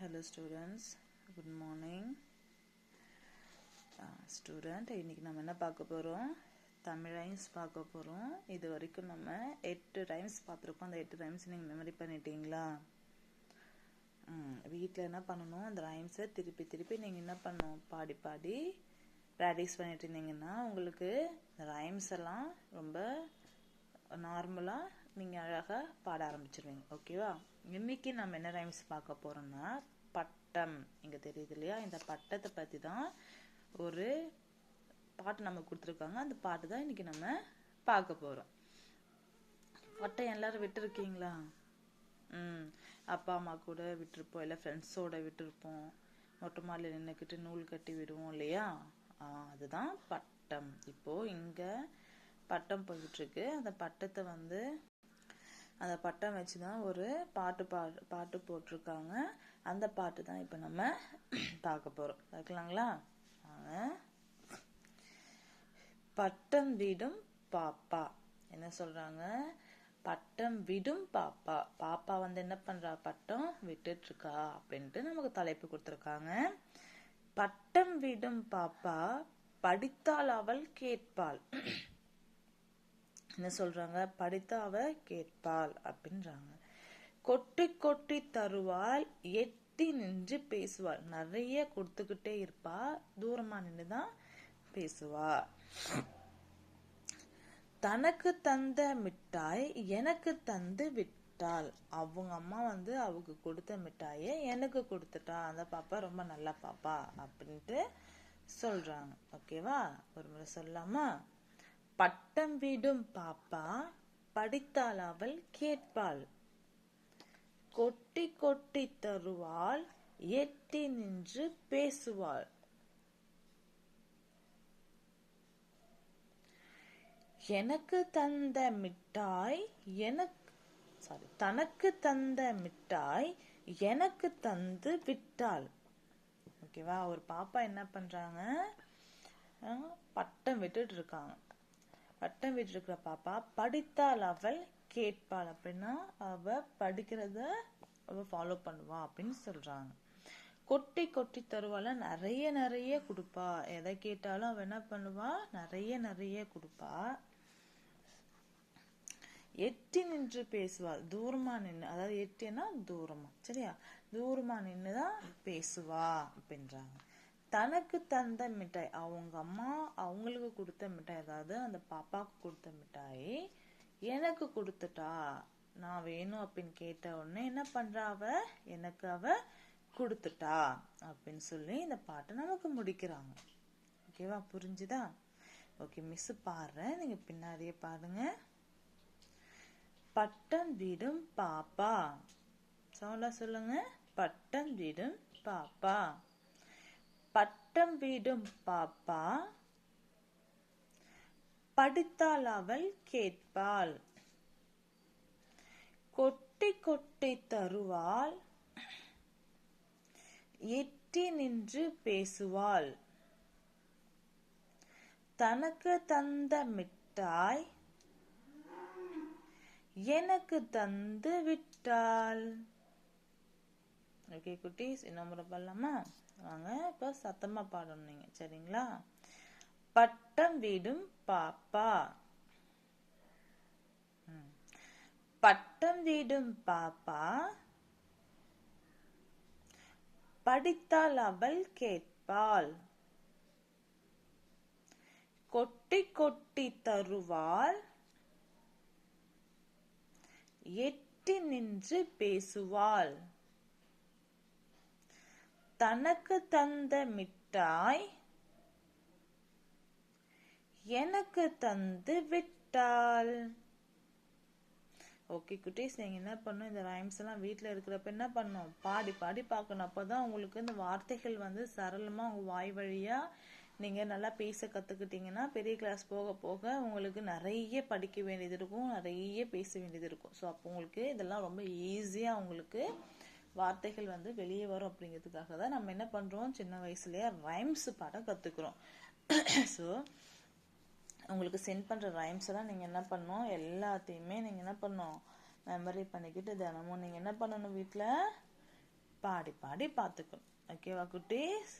Hello students, good morning. Student, இன்னைக்கு நம்ம என்ன பார்க்க போறோம்? தமிழ் ரைம்ஸ் பார்க்க போறோம். இது வரைக்கும் நம்ம 8 ரைம்ஸ் பார்த்திருக்கோம். அந்த 8 ரைம்ஸ் நீங்க மெமரி பண்ணிட்டீங்களா? வீட்ல என்ன பண்ணணும்? அந்த ரைம்ஸை திருப்பி நீங்க என்ன பண்ணணும்? பாடி பிராக்டிஸ் பண்ணிட்டு இருந்தீங்கன்னா உங்களுக்கு ரைம்ஸ் எல்லாம் ரொம்ப நார்மலா நீங்க அழகா பாட ஆரம்பிச்சிருவீங்க. ஓகேவா? இன்னைக்கு நம்ம என்ன ரைம்ஸ் பார்க்க போறோம்னா பட்டம். இங்க தெரியுது இல்லையா? இந்த பட்டத்தை பத்தி தான் ஒரு பாட்டு நம்ம கொடுத்துருக்காங்க. அந்த பாட்டு தான் இன்னைக்கு நம்ம பார்க்க போறோம். பட்டம் எல்லாரும் விட்டுருக்கீங்களா? அப்பா அம்மா கூட விட்டுருப்போம், இல்லை ஃப்ரெண்ட்ஸோட விட்டுருப்போம். மொட்டை மாடியில் நின்றுக்கிட்டு நூல் கட்டி விடுவோம் இல்லையா? அதுதான் பட்டம். இப்போ இங்க பட்டம் போயிட்டு இருக்கு. அந்த பட்டத்தை அந்த பட்டம் வச்சுதான் ஒரு பாட்டு போட்டிருக்காங்க. அந்த பாட்டு தான் இப்ப நம்ம பார்க்க போறோம். பார்க்கலாங்களா? பட்டம் விடும் பாப்பா. என்ன சொல்றாங்க? பட்டம் விடும் பாப்பா. பாப்பா என்ன பண்றா? பட்டம் விட்டுட்டு இருக்கா அப்படின்ட்டு நமக்கு தலைப்பு கொடுத்திருக்காங்க. பட்டம் விடும் பாப்பா படித்தால் அவள் கேட்பாள். என்ன சொல்றாங்க? படித்தா அவ கேட்பாள் அப்படின்றாங்க. கொட்டி தருவாள், எட்டி நின்று பேசுவாள். நிறைய கொடுத்துக்கிட்டே இருப்பா, தூரமா நின்றுதான் பேசுவா. தனக்கு தந்த மிட்டாய் எனக்கு தந்து விட்டாள். அவங்க அம்மா அவருக்கு கொடுத்த மிட்டாயை எனக்கு கொடுத்துட்டா. அந்த பாப்பா ரொம்ப நல்ல பாப்பா அப்படின்ட்டு சொல்றாங்க. ஓகேவா? ஒரு முறை சொல்லலாமா? பட்டம் விடும் பாப்பா படித்தால் அவள் கேட்பாள். கொட்டி தருவாள், எட்டி நின்று பேசுவாள். எனக்கு தந்த மிட்டாய் தனக்கு தந்த மிட்டாய் எனக்கு தந்து விட்டாள். ஓகேவா? ஒரு பாப்பா என்ன பண்றாங்க? பட்டம் விட்டுட்டு இருக்காங்க. பட்டம் விட்டு இருக்கிற பாப்பா படித்தால் அவள் கேட்பாள். அப்படின்னா அவ படிக்கிறத அவ ஃபாலோ பண்ணுவா அப்படின்னு சொல்றாங்க. கொட்டி தருவாள், நிறைய கொடுப்பா. எதை கேட்டாலும் அவ என்ன பண்ணுவா? நிறைய கொடுப்பா. எட்டி நின்று பேசுவாள். தூரமா நின்று, அதாவது எட்டினா தூரமா, சரியா? தூரமா நின்னுதான் பேசுவா அப்படின்றாங்க. தனக்கு தந்த மிட்டாய், அவங்க அம்மா அவங்களுக்கு கொடுத்த மிட்டாய், அதாவது அந்த பாப்பாவுக்கு கொடுத்த மிட்டாய் எனக்கு கொடுத்துட்டா. நான் வேணும் அப்படின்னு கேட்ட உடனே என்ன பண்றா? எனக்கு அவ கொடுத்துட்டா அப்படின்னு சொல்லி இந்த பாட்டை நமக்கு முடிக்கிறாங்க. ஓகேவா? புரிஞ்சுதா? ஓகே, மிஸ் பாடுறேன், நீங்க பின்னாடியே பாருங்க. பட்டம் விடும் பாப்பா. சவுண்டா சொல்லுங்க. பட்டம் விடும் பாப்பா. பட்டம் விடும் பாப்பா படித்தால் அவள் கேட்பாள். கொட்டி தருவாள், எட்டி நின்று பேசுவாள். தனக்கு தந்த மிட்டாய் எனக்கு தந்து விட்டாள். ஓகே குட்டீஸ், இன்னும் முறை பாடலாமா? வாங்க, இப்ப சத்தமா பாடணும் நீங்க, சரிங்களா? பட்டம் விடும் பாப்பா. பட்டம் விடும் பாப்பா படித்தால் அவள் கேட்பாள். கொட்டி தருவாள், எட்டி நின்று பேசுவாள். தனக்கு தந்த மிட்டாய் எனக்கு தந்து விட்டாள். ஓகே குட்டீஸ், நீங்க என்ன பண்ணும்? இந்த ரைம்ஸ் எல்லாம் வீட்டுல இருக்கிறப்ப என்ன பண்ணும்? பாடி பார்க்கணும். அப்பதான் உங்களுக்கு இந்த வார்த்தைகள் சரளமா உங்க வாய் வழியா நீங்க நல்லா பேச கத்துக்கிட்டீங்கன்னா பெரிய கிளாஸ் போக போக உங்களுக்கு நிறைய படிக்க வேண்டியது இருக்கும், நிறைய பேச வேண்டியது இருக்கும். ஸோ அப்போ உங்களுக்கு இதெல்லாம் ரொம்ப ஈஸியா உங்களுக்கு வார்த்தைகள் வெளியே வரும். அப்படிங்கிறதுக்காக தான் நம்ம என்ன பண்றோம்? சின்ன வயசுலயே ரைம்ஸ் பாட கத்துக்கிறோம். ஸோ உங்களுக்கு சென்ட் பண்ற ரைம்ஸ் எல்லாம் நீங்க என்ன பண்ணணும்? எல்லாத்தையுமே நீங்க என்ன பண்ணணும்? மெமரி பண்ணிக்கிட்டு தினமும் நீங்க என்ன பண்ணணும்? வீட்டுல பாடி பாடி பார்த்துக்கணும். ஓகேவா குட்டீஸ்?